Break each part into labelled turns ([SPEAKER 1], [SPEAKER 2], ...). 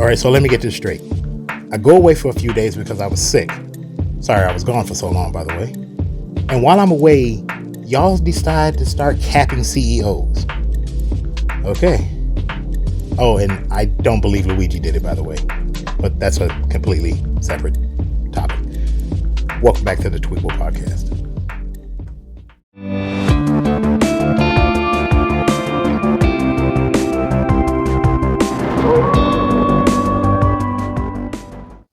[SPEAKER 1] All right, so let me get this straight. I go away for a few days because I was sick. Sorry, I was gone for so long, by the way. And while I'm away, y'all decide to start capping CEOs. Okay. Oh, and I don't believe Luigi did it, by the way. But that's a completely separate topic. Welcome back to the Tweakable Podcast.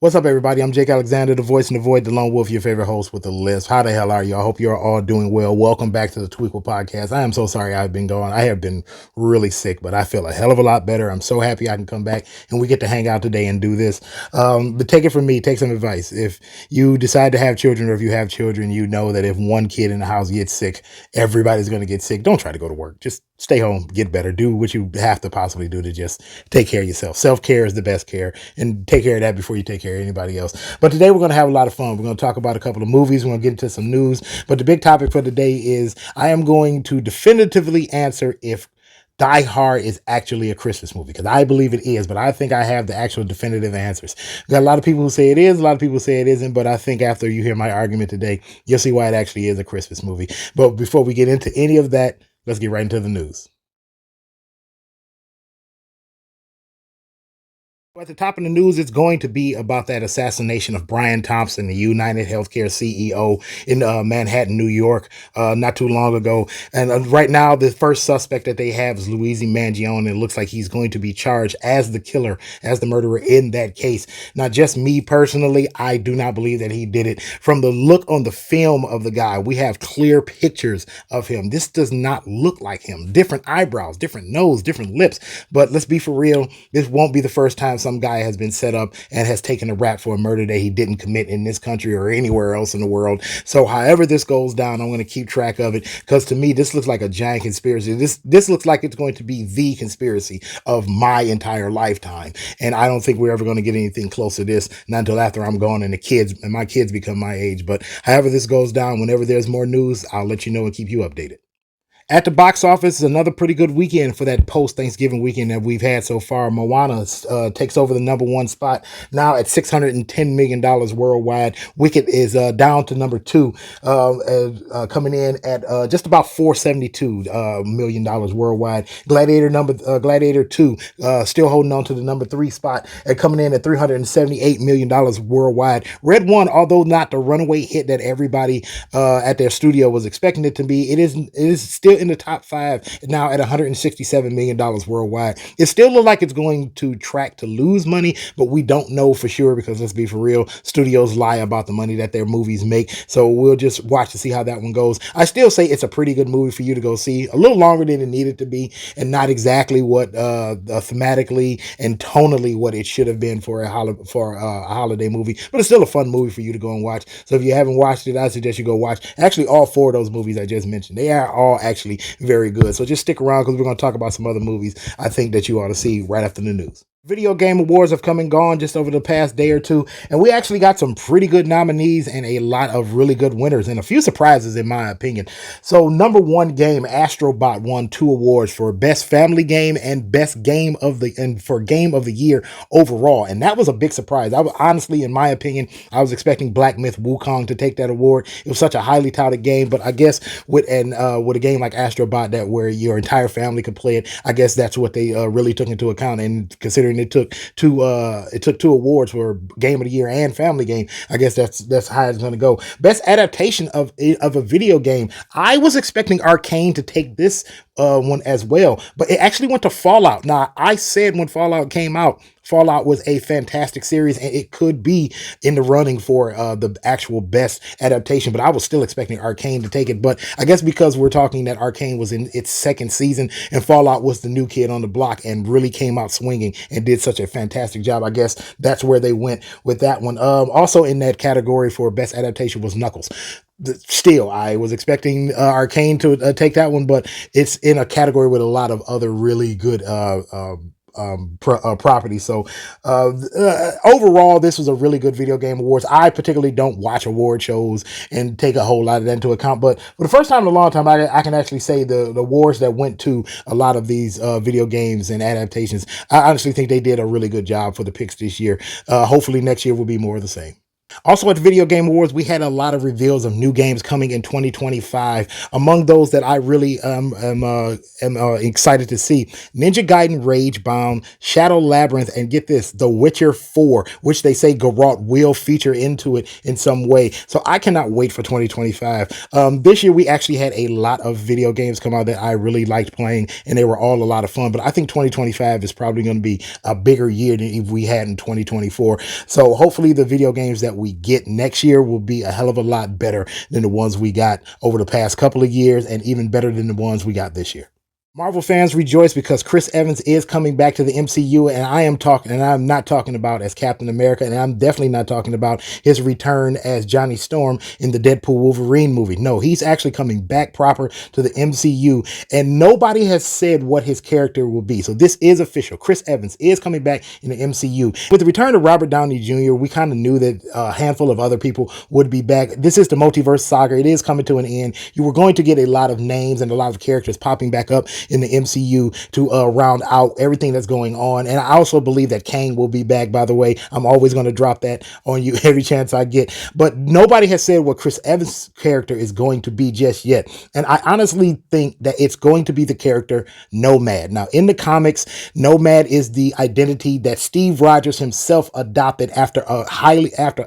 [SPEAKER 1] What's up, everybody? I'm Jake Alexander, the voice in the void, the lone wolf, your favorite host with the list. How the hell are you? I hope you're all doing well. Welcome back to the Tweakable Podcast. I am so sorry I've been gone. I have been really sick, but I feel a hell of a lot better. I'm so happy I can come back and we get to hang out today and do this. But take it from me, take some advice. If you decide to have children, or if you have children, you know that if one kid in the house gets sick, everybody's going to get sick. Don't try to go to work. Just stay home, get better, do what you have to possibly do to just take care of yourself. Self-care is the best care, and take care of that before you take care of anybody else. But today we're going to have a lot of fun. We're going to talk about a couple of movies. We're going to get into some news. But the big topic for today is I am going to definitively answer if Die Hard is actually a Christmas movie, because I believe it is, but I think I have the actual definitive answers. We've got a lot of people who say it is, a lot of people say it isn't, but I think after you hear my argument today, you'll see why it actually is a Christmas movie. But before we get into any of that, let's get right into the news. At the top of the news, it's going to be about that assassination of Brian Thompson, the United Healthcare CEO in Manhattan, New York, not too long ago. And right now, the first suspect that they have is Luigi Mangione. It looks like he's going to be charged as the killer, as the murderer in that case. Now, just me personally, I do not believe that he did it. From the look on the film of the guy, we have clear pictures of him. This does not look like him. Different eyebrows, different nose, different lips. But let's be for real, this won't be the first time some guy has been set up and has taken a rap for a murder that he didn't commit in this country or anywhere else in the world. So however this goes down, I'm going to keep track of it, because to me, this looks like a giant conspiracy. This looks like it's going to be the conspiracy of my entire lifetime. And I don't think we're ever going to get anything close to this, not until after I'm gone and my kids become my age. But however this goes down, whenever there's more news, I'll let you know and keep you updated. At the box office, is another pretty good weekend for that post-Thanksgiving weekend that we've had so far. Moana takes over the number one spot, now at $610 million worldwide. Wicked is down to number two, coming in at just about $472 million worldwide. Gladiator 2 still holding on to the number three spot and coming in at $378 million worldwide. Red One, although not the runaway hit that everybody at their studio was expecting it to be, it is still in the top five now at $167 million worldwide. It still looks like it's going to track to lose money, but we don't know for sure, because let's be for real, studios lie about the money that their movies make. So we'll just watch to see how that one goes. I still say it's a pretty good movie for you to go see, a little longer than it needed to be, and not exactly what thematically and tonally what it should have been for a holiday movie, but it's still a fun movie for you to go and watch. So if you haven't watched it, I suggest you go watch actually all four of those movies I just mentioned. They are all actually very good. So just stick around, because we're going to talk about some other movies I think that you ought to see right after the news. Video game awards have come and gone just over the past day or two, and we actually got some pretty good nominees and a lot of really good winners and a few surprises in my opinion. So number one game, Astro Bot, won 2 awards for best family game and best game of the year overall, and that was a big surprise. I was honestly, in my opinion, I was expecting Black Myth Wukong to take that award. It was such a highly touted game, but I guess with a game like Astro Bot, that where your entire family could play it, I guess that's what they really took into account. And considering it took two awards for game of the year and family game, I guess that's how it's going to go. Best adaptation of a video game, I was expecting Arcane to take this one as well, but it actually went to Fallout. Now, I said when Fallout came out, Fallout was a fantastic series, and it could be in the running for the actual best adaptation, but I was still expecting Arcane to take it. But I guess because we're talking that Arcane was in its second season and Fallout was the new kid on the block and really came out swinging and did such a fantastic job, I guess that's where they went with that one. Also in that category for best adaptation was Knuckles. Still, I was expecting Arcane to take that one, but it's in a category with a lot of other really good property. So overall, this was a really good video game awards. I particularly don't watch award shows and take a whole lot of that into account, but for the first time in a long time, I can actually say the awards that went to a lot of these video games and adaptations, I honestly think they did a really good job for the picks this year. Hopefully next year will be more of the same. Also, at the Video Game Awards, we had a lot of reveals of new games coming in 2025. Among those that I really am excited to see, Ninja Gaiden Ragebound, Shadow Labyrinth, and get this, The Witcher 4, which they say Geralt will feature into it in some way. So I cannot wait for 2025. This year, we actually had a lot of video games come out that I really liked playing, and they were all a lot of fun. But I think 2025 is probably going to be a bigger year than if we had in 2024. So hopefully the video games that we get next year will be a hell of a lot better than the ones we got over the past couple of years, and even better than the ones we got this year. Marvel fans rejoice because Chris Evans is coming back to the MCU, and I'm not talking about as Captain America, and I'm definitely not talking about his return as Johnny Storm in the Deadpool Wolverine movie. No, he's actually coming back proper to the MCU, and nobody has said what his character will be. So this is official. Chris Evans is coming back in the MCU. With the return of Robert Downey Jr., we kind of knew that a handful of other people would be back. This is the multiverse saga. It is coming to an end. You were going to get a lot of names and a lot of characters popping back up in the MCU to round out everything that's going on. And I also believe that Kang will be back, by the way. I'm always going to drop that on you every chance I get. But nobody has said what Chris Evans' character is going to be just yet. And I honestly think that it's going to be the character Nomad. Now, in the comics, Nomad is the identity that Steve Rogers himself adopted after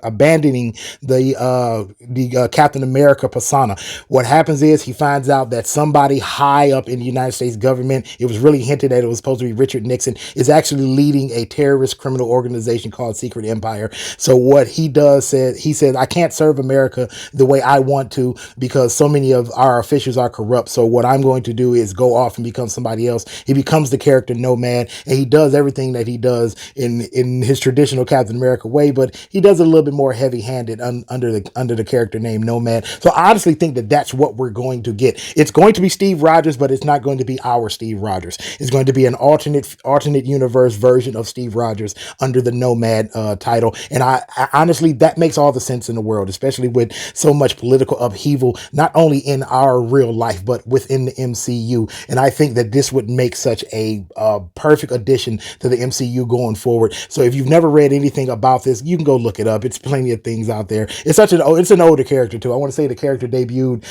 [SPEAKER 1] abandoning the Captain America persona. What happens is he finds out that somebody high up in the United States government, it was really hinted that it was supposed to be Richard Nixon, is actually leading a terrorist criminal organization called Secret Empire. So what he does, he said, I can't serve America the way I want to because so many of our officials are corrupt. So what I'm going to do is go off and become somebody else. He becomes the character Nomad, and he does everything that he does in his traditional Captain America way, but he does it a little bit more heavy-handed under the character name Nomad. So I honestly think that that's what we're going to get. It's going to be Steve Rogers, but it's not going to be our Steve Rogers. It's going to be an alternate universe version of Steve Rogers under the Nomad title. And I honestly, that makes all the sense in the world, especially with so much political upheaval, not only in our real life, but within the MCU. And I think that this would make such a perfect addition to the MCU going forward. So if you've never read anything about this, you can go look it up. It's plenty of things out there. It's an older character too. I want to say the character debuted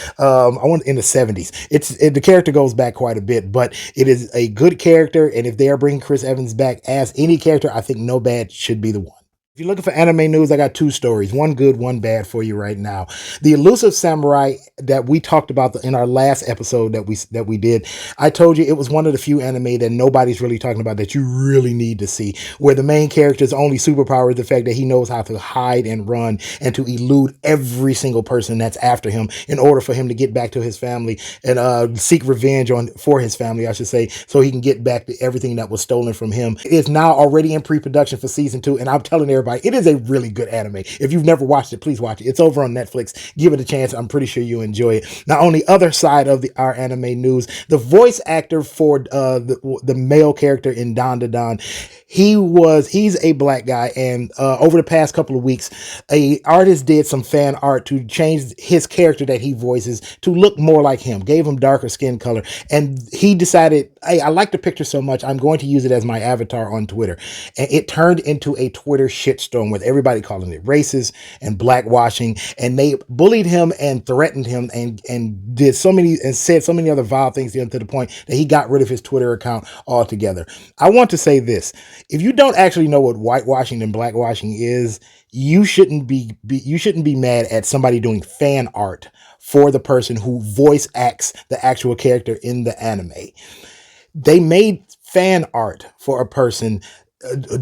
[SPEAKER 1] in the 70s. The character goes back quite a bit, but it is a good character, and if they are bringing Chris Evans back as any character, I think Nomad should be the one. If you're looking for anime news, I got two stories, one good, one bad for you right now. The Elusive Samurai that we talked about in our last episode that we did, I told you it was one of the few anime that nobody's really talking about that you really need to see, where the main character's only superpower is the fact that he knows how to hide and run and to elude every single person that's after him in order for him to get back to his family and seek revenge for his family, I should say, so he can get back to everything that was stolen from him. It is now already in pre-production for season 2, and I'm telling everybody, it is a really good anime. If you've never watched it, please watch it. It's over on Netflix. Give it a chance. I'm pretty sure you'll enjoy it. Now, on the other side of our anime news, the voice actor for the male character in Dan Da Dan, he's a black guy, and over the past couple of weeks, a artist did some fan art to change his character that he voices to look more like him, gave him darker skin color, and he decided, hey, I like the picture so much, I'm going to use it as my avatar on Twitter. And it turned into a Twitter shitstorm with everybody calling it racist and blackwashing, and they bullied him and threatened him and said so many other vile things to the point that he got rid of his Twitter account altogether. I want to say this. If you don't actually know what whitewashing and blackwashing is, you shouldn't be mad at somebody doing fan art for the person who voice acts the actual character in the anime. They made fan art for a person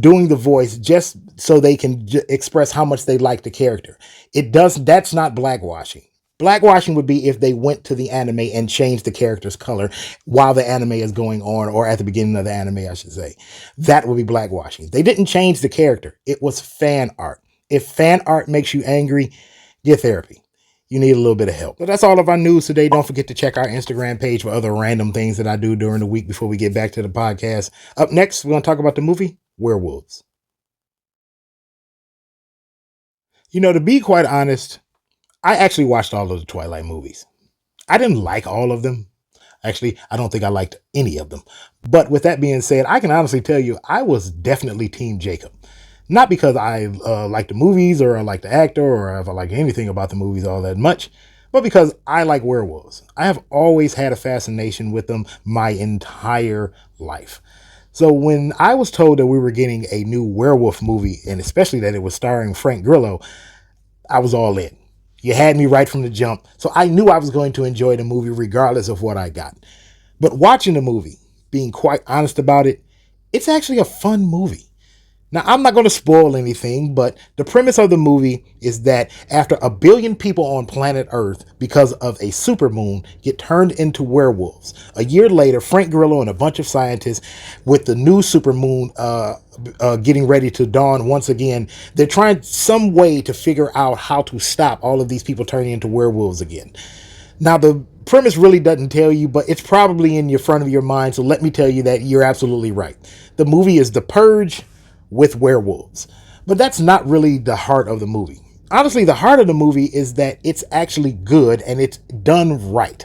[SPEAKER 1] doing the voice just so they can express how much they like the character. That's not blackwashing. Blackwashing would be if they went to the anime and changed the character's color while the anime is going on, or at the beginning of the anime, I should say. That would be blackwashing. They didn't change the character. It was fan art. If fan art makes you angry, get therapy. you need a little bit of help. So that's all of our news today. Don't forget to check our Instagram page for other random things that I do during the week before we get back to the podcast. Up next, we're going to talk about the movie Werewolves. To be quite honest, I actually watched all of the Twilight movies. I didn't like all of them. Actually, I don't think I liked any of them. But with that being said, I can honestly tell you I was definitely Team Jacob. Not because I like the movies or I like the actor or if I like anything about the movies all that much, but because I like werewolves. I have always had a fascination with them my entire life. So when I was told that we were getting a new werewolf movie, and especially that it was starring Frank Grillo, I was all in. You had me right from the jump, so I knew I was going to enjoy the movie regardless of what I got. But watching the movie, being quite honest about it, it's actually a fun movie. Now, I'm not going to spoil anything, but the premise of the movie is that after a billion people on planet Earth, because of a supermoon, get turned into werewolves. A year later, Frank Grillo and a bunch of scientists, with the new supermoon getting ready to dawn once again, they're trying some way to figure out how to stop all of these people turning into werewolves again. Now, the premise really doesn't tell you, but it's probably in your front of your mind, so let me tell you that you're absolutely right. The movie is The Purge with werewolves. But that's not really the heart of the movie. Honestly, the heart of the movie is that it's actually good and it's done right.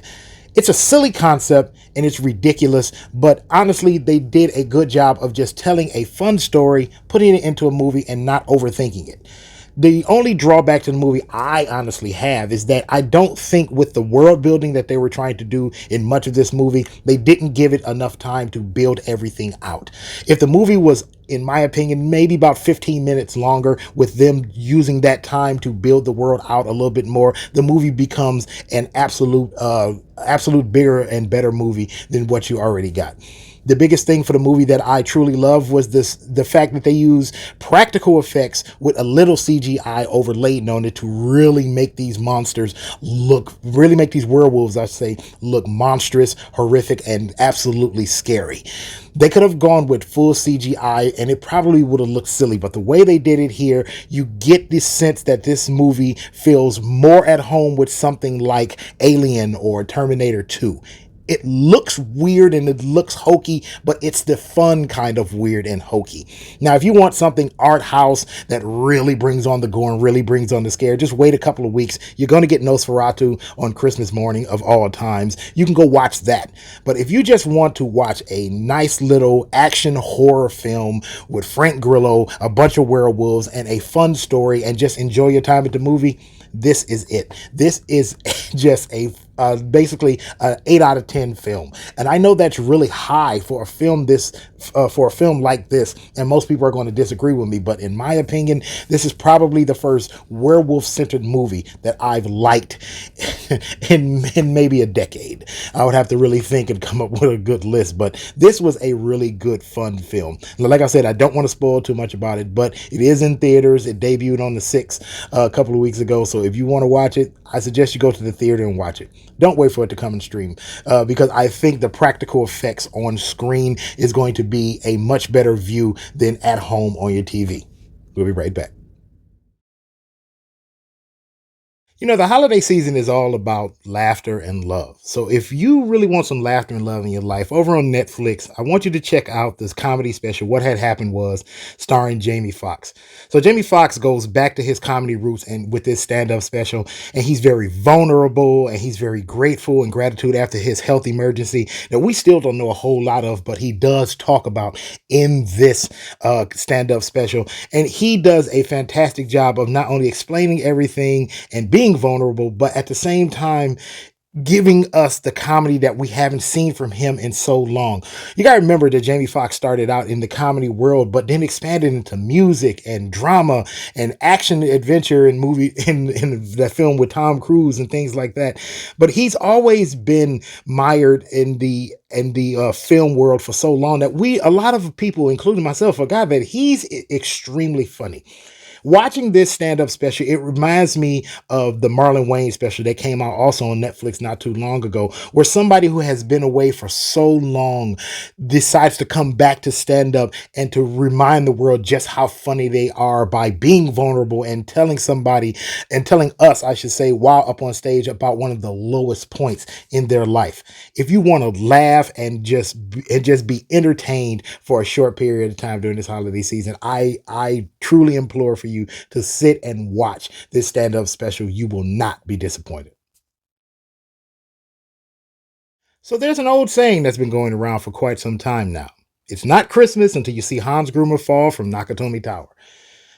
[SPEAKER 1] It's a silly concept and it's ridiculous, but honestly, they did a good job of just telling a fun story, putting it into a movie and not overthinking it. The only drawback to the movie I honestly have is that I don't think with the world building that they were trying to do in much of this movie, they didn't give it enough time to build everything out. If the movie was, in my opinion, maybe about 15 minutes longer with them using that time to build the world out a little bit more, the movie becomes an absolute bigger and better movie than what you already got. The biggest thing for the movie that I truly love was the fact that they use practical effects with a little CGI overlaid on it to really make these monsters really make these werewolves, I say, look monstrous, horrific, and absolutely scary. They could have gone with full CGI and it probably would have looked silly, but the way they did it here, you get this sense that this movie feels more at home with something like Alien or Terminator 2. It looks weird and it looks hokey, but it's the fun kind of weird and hokey. Now, if you want something art house that really brings on the gore and really brings on the scare, just wait a couple of weeks. You're going to get Nosferatu on Christmas morning of all times. You can go watch that. But if you just want to watch a nice little action horror film with Frank Grillo, a bunch of werewolves, and a fun story, and just enjoy your time at the movie, this is it. This is just basically an 8 out of 10 film, and I know that's really high for a film like this, and most people are going to disagree with me, but in my opinion, this is probably the first werewolf-centered movie that I've liked in maybe a decade. I would have to really think and come up with a good list, but this was a really good, fun film. Like I said, I don't want to spoil too much about it, but it is in theaters. It debuted on the 6th a couple of weeks ago, so if you want to watch it, I suggest you go to the theater and watch it. Don't wait for it to come and stream, because I think the practical effects on screen is going to be a much better view than at home on your TV. We'll be right back. The holiday season is all about laughter and love. So if you really want some laughter and love in your life, over on Netflix, I want you to check out this comedy special, What Had Happened Was, starring Jamie Foxx. So Jamie Foxx goes back to his comedy roots and with this stand-up special, and he's very vulnerable and he's very grateful and gratitude after his health emergency that we still don't know a whole lot of, but he does talk about in this stand-up special. And he does a fantastic job of not only explaining everything and being vulnerable, but at the same time giving us the comedy that we haven't seen from him in so long. You got to remember that Jamie Foxx started out in the comedy world, but then expanded into music and drama and action adventure and movie in that film with Tom Cruise and things like that. But he's always been mired in the film world for so long that a lot of people, including myself, forgot that he's extremely funny. Watching this stand-up special, it reminds me of the Marlon Wayne special that came out also on Netflix not too long ago, where somebody who has been away for so long decides to come back to stand up and to remind the world just how funny they are by being vulnerable and telling somebody and telling us, I should say, while up on stage about one of the lowest points in their life. If you want to laugh and just be entertained for a short period of time during this holiday season, I truly implore for you to sit and watch this stand-up special. You will not be disappointed. So there's an old saying that's been going around for quite some time now. It's not Christmas until you see Hans Gruber fall from Nakatomi Tower.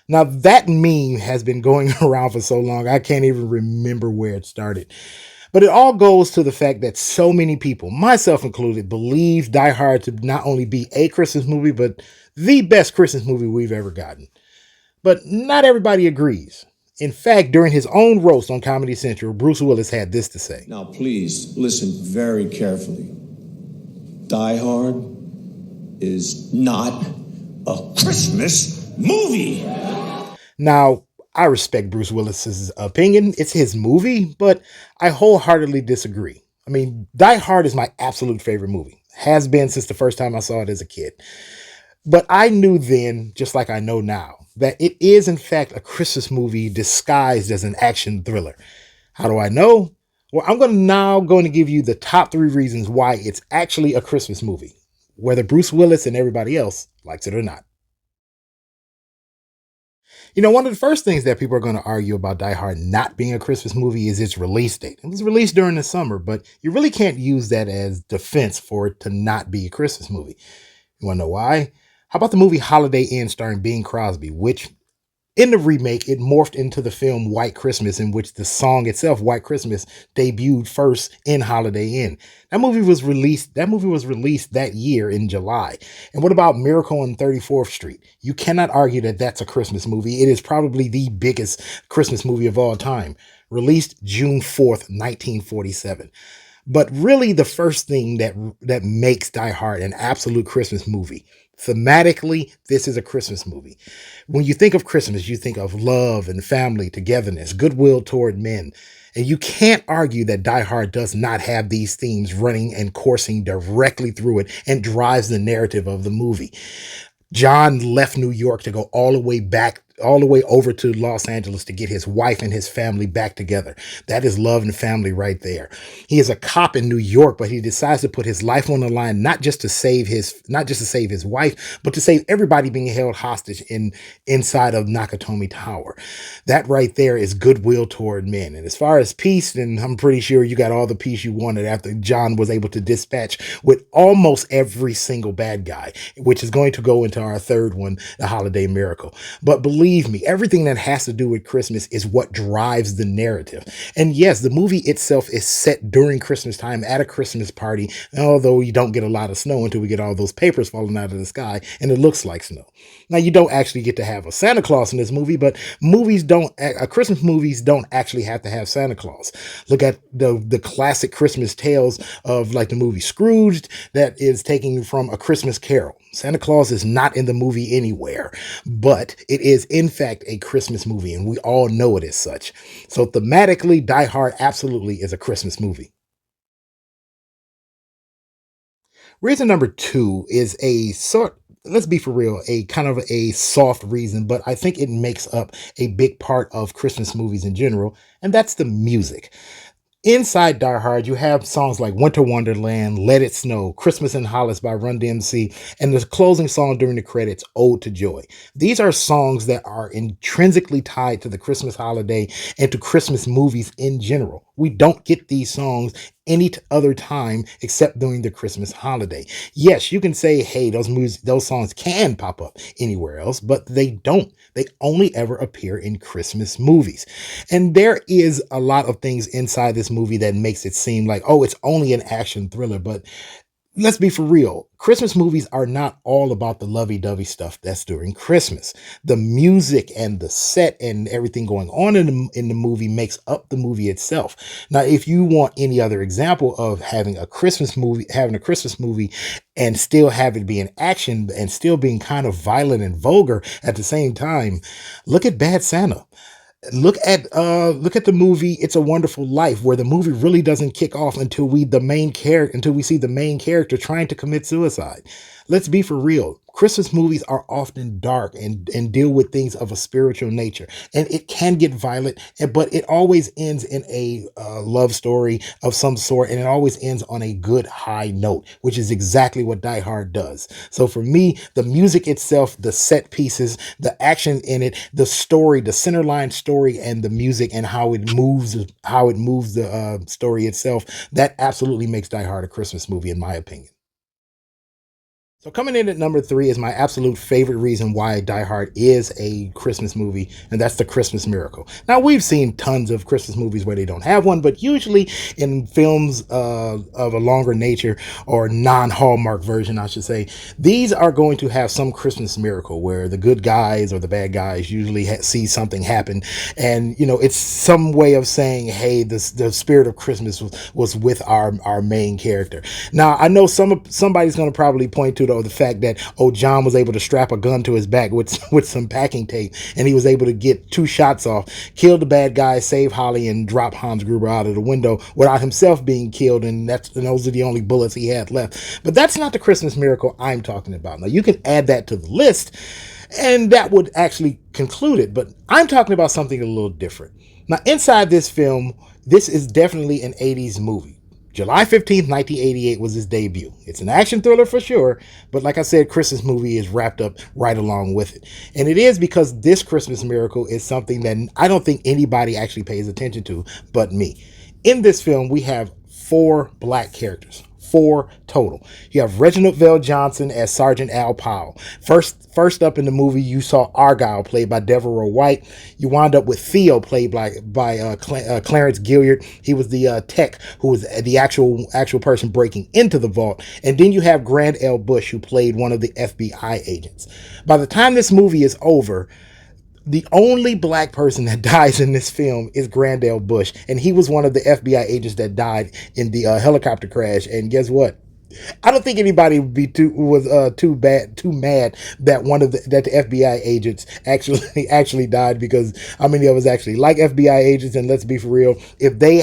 [SPEAKER 1] Now that meme has been going around for so long, I can't even remember where it started. But it all goes to the fact that so many people, myself included, believe Die Hard to not only be a Christmas movie, but the best Christmas movie we've ever gotten. But not everybody agrees. In fact, during his own roast on Comedy Central, Bruce Willis had this to say.
[SPEAKER 2] Now, please listen very carefully. Die Hard is not a Christmas movie.
[SPEAKER 1] Now, I respect Bruce Willis's opinion. It's his movie, but I wholeheartedly disagree. I mean, Die Hard is my absolute favorite movie. Has been since the first time I saw it as a kid. But I knew then, just like I know now, that it is in fact a Christmas movie disguised as an action thriller. How do I know? Well, I'm going to give you the top 3 reasons why it's actually a Christmas movie, whether Bruce Willis and everybody else likes it or not. One of the first things that people are going to argue about Die Hard not being a Christmas movie is its release date. It was released during the summer, but you really can't use that as defense for it to not be a Christmas movie. You want to know why? How about the movie Holiday Inn starring Bing Crosby, which in the remake, it morphed into the film White Christmas, in which the song itself, White Christmas, debuted first in Holiday Inn. That movie was released that year in July. And what about Miracle on 34th Street? You cannot argue that that's a Christmas movie. It is probably the biggest Christmas movie of all time. Released June 4th, 1947. But really the first thing that makes Die Hard an absolute Christmas movie, thematically, this is a Christmas movie. When you think of Christmas, you think of love and family, togetherness, goodwill toward men. And you can't argue that Die Hard does not have these themes running and coursing directly through it and drives the narrative of the movie. John left New York to go all the way over to Los Angeles to get his wife and his family back together. That is love and family right there. He is a cop in New York, but he decides to put his life on the line, not just to save his wife, but to save everybody being held hostage inside of Nakatomi Tower. That right there is goodwill toward men. And as far as peace, then I'm pretty sure you got all the peace you wanted after John was able to dispatch with almost every single bad guy, which is going to go into our third one, the Holiday Miracle. But believe me, everything that has to do with Christmas is what drives the narrative. And yes, the movie itself is set during Christmas time at a Christmas party, although you don't get a lot of snow until we get all those papers falling out of the sky and it looks like snow. Now, you don't actually get to have a Santa Claus in this movie, but Christmas movies don't actually have to have Santa Claus. Look at the classic Christmas tales of like the movie Scrooged that is taken from A Christmas Carol. Santa Claus is not in the movie anywhere, but it is in fact a Christmas movie, and we all know it as such. So thematically, Die Hard absolutely is a Christmas movie. Reason number 2 is let's be for real, a kind of a soft reason, but I think it makes up a big part of Christmas movies in general, and that's the music. Inside Die Hard, you have songs like Winter Wonderland, Let It Snow, Christmas in Hollis by Run DMC, and the closing song during the credits, Ode to Joy. These are songs that are intrinsically tied to the Christmas holiday and to Christmas movies in general. We don't get these songs any other time except during the Christmas holiday. Yes, you can say, hey, those songs can pop up anywhere else, but they don't. They only ever appear in Christmas movies. And there is a lot of things inside this movie that makes it seem like, oh, it's only an action thriller, but let's be for real. Christmas movies are not all about the lovey-dovey stuff that's during Christmas. The music and the set and everything going on in the movie makes up the movie itself. Now, if you want any other example of having a Christmas movie and still have it be an action and still being kind of violent and vulgar at the same time, look at Bad Santa. Look at the movie It's a Wonderful Life, where the movie really doesn't kick off until we see the main character trying to commit suicide. Let's be for real. Christmas movies are often dark and deal with things of a spiritual nature, and it can get violent, but it always ends in a love story of some sort, and it always ends on a good high note, which is exactly what Die Hard does. So for me, the music itself, the set pieces, the action in it, the story, the centerline story, and the music and how it moves the story itself, that absolutely makes Die Hard a Christmas movie, in my opinion. So coming in at number 3 is my absolute favorite reason why Die Hard is a Christmas movie, and that's the Christmas Miracle. Now, we've seen tons of Christmas movies where they don't have one, but usually in films of a longer nature, or non-Hallmark version, I should say, these are going to have some Christmas miracle where the good guys or the bad guys usually see something happen, and it's some way of saying, hey, the spirit of Christmas was with our main character. Now, I know somebody's going to probably point to the fact that, John was able to strap a gun to his back with some packing tape, and he was able to get 2 shots off, kill the bad guy, save Holly, and drop Hans Gruber out of the window without himself being killed, and those are the only bullets he had left. But that's not the Christmas miracle I'm talking about. Now, you can add that to the list, and that would actually conclude it, but I'm talking about something a little different. Now, inside this film, this is definitely an 80s movie. July 15th, 1988 was his debut. It's an action thriller for sure, but like I said, Christmas movie is wrapped up right along with it. And it is because this Christmas miracle is something that I don't think anybody actually pays attention to but me. In this film, we have 4 black characters. 4 total. You have Reginald VelJohnson as Sergeant Al Powell. First up in the movie, you saw Argyle, played by Devereaux White. You wound up with Theo, played by Clarence Gilliard. He was the tech who was the actual person breaking into the vault. And then you have Grand L. Bush, who played one of the FBI agents. By the time this movie is over, the only black person that dies in this film is Grand L. Bush, and he was one of the FBI agents that died in the helicopter crash. And guess what? I don't think anybody would be too mad that the FBI agents actually died, because how many of us actually like FBI agents? And let's be for real, if they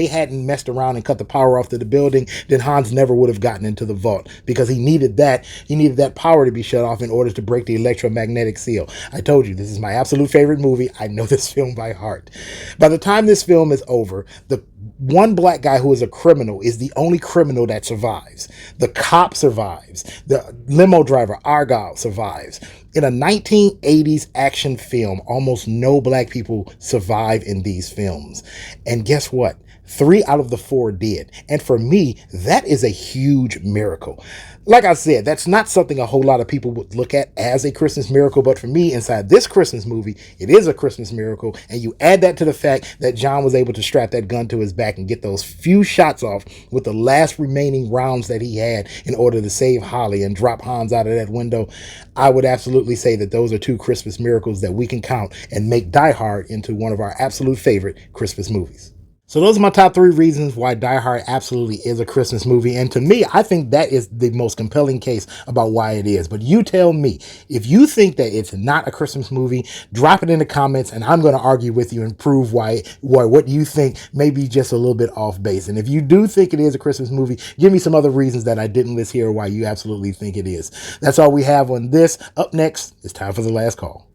[SPEAKER 1] hadn't messed around and cut the power off to the building, then Hans never would have gotten into the vault, because he needed that power to be shut off in order to break the electromagnetic seal. I told you, this is my absolute favorite movie. I know this film by heart. By the time this film is over, the one black guy who is a criminal is the only criminal that survives. The cop survives. The limo driver, Argyle, survives. In a 1980s action film, almost no black people survive in these films. And guess what? 3 out of the 4 did. And for me, that is a huge miracle. Like I said, that's not something a whole lot of people would look at as a Christmas miracle, but for me, inside this Christmas movie, it is a Christmas miracle. And you add that to the fact that John was able to strap that gun to his back and get those few shots off with the last remaining rounds that he had in order to save Holly and drop Hans out of that window. I would absolutely say that those are 2 Christmas miracles that we can count and make Die Hard into one of our absolute favorite Christmas movies. So those are my top 3 reasons why Die Hard absolutely is a Christmas movie. And to me, I think that is the most compelling case about why it is. But you tell me, if you think that it's not a Christmas movie, drop it in the comments, and I'm going to argue with you and prove why what you think may be just a little bit off base. And if you do think it is a Christmas movie, give me some other reasons that I didn't list here why you absolutely think it is. That's all we have on this. Up next, it's time for the last call.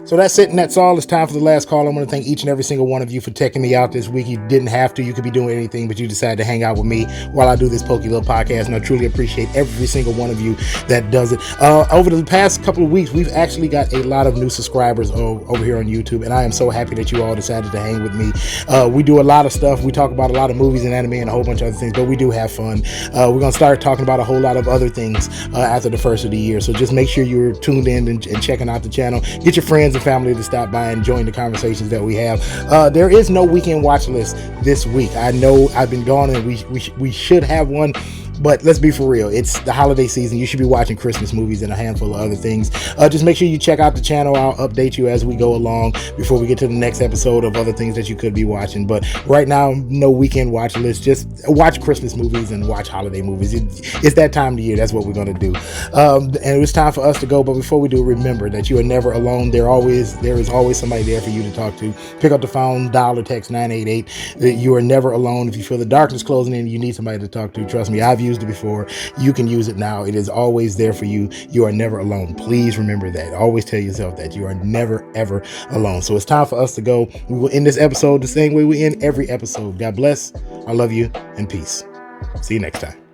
[SPEAKER 1] So that's it, and that's all. It's time for the last call. I want to thank each and every single one of you for checking me out this week. You didn't have to. You could be doing anything, but you decided to hang out with me while I do this pokey little podcast, and I truly appreciate every single one of you that does it. Over the past couple of weeks, we've actually got a lot of new subscribers over here on YouTube, and I am so happy that you all decided to hang with me. We do a lot of stuff. We talk about a lot of movies and anime and a whole bunch of other things, but we do have fun. We're going to start talking about a whole lot of other things after the first of the year, so just make sure you're tuned in and checking out the channel. Get your friends and family to stop by and join the conversations that we have. There is no weekend watch list this week. I know I've been gone, and we should have one. But let's be for real. It's the holiday season. You should be watching Christmas movies and a handful of other things. Just make sure you check out the channel. I'll update you as we go along before we get to the next episode of other things that you could be watching. But right now, no weekend watch list. Just watch Christmas movies and watch holiday movies. It's that time of year. That's what we're going to do. And it's time for us to go. But before we do, remember that you are never alone. There is always somebody there for you to talk to. Pick up the phone, dial or text 988. You are never alone. If you feel the darkness closing in, you need somebody to talk to. Trust me, I've used it before. You can use it now. It is always there for you. You are never alone. Please remember that. Always tell yourself that you are never, ever alone. So it's time for us to go. We will end this episode the same way we end every episode. God bless. I love you, and peace. See you next time.